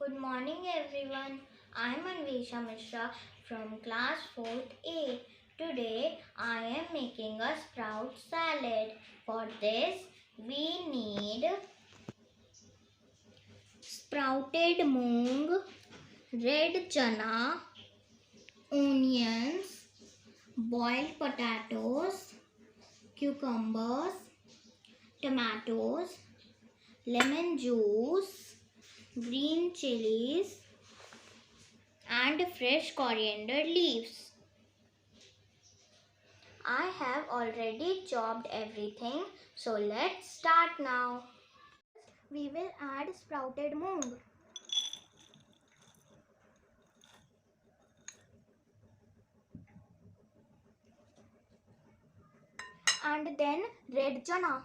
Good morning everyone. I am Anwesha from class 4th A. Today I am making a sprout salad. For this we need sprouted moong, red chana, onions, boiled potatoes, cucumbers, tomatoes, lemon juice, green chilies and fresh coriander leaves. I have already chopped everything, so let's start now. We will add sprouted moong. And then red chana.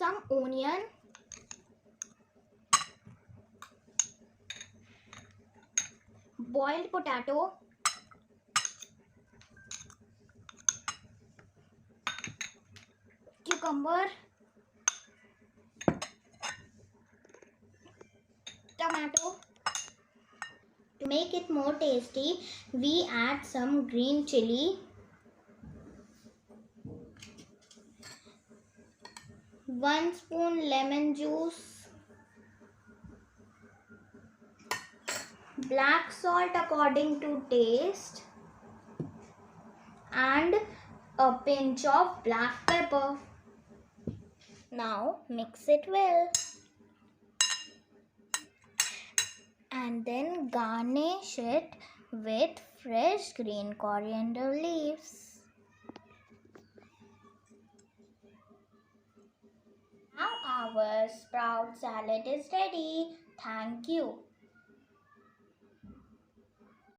Some onion. Boiled potato. Cucumber. Tomato. To make it more tasty, we add some green chili, 1 spoon lemon juice, black salt according to taste, and a pinch of black pepper. Now mix it well. And then garnish it with fresh green coriander leaves. Now our sprout salad is ready. Thank you.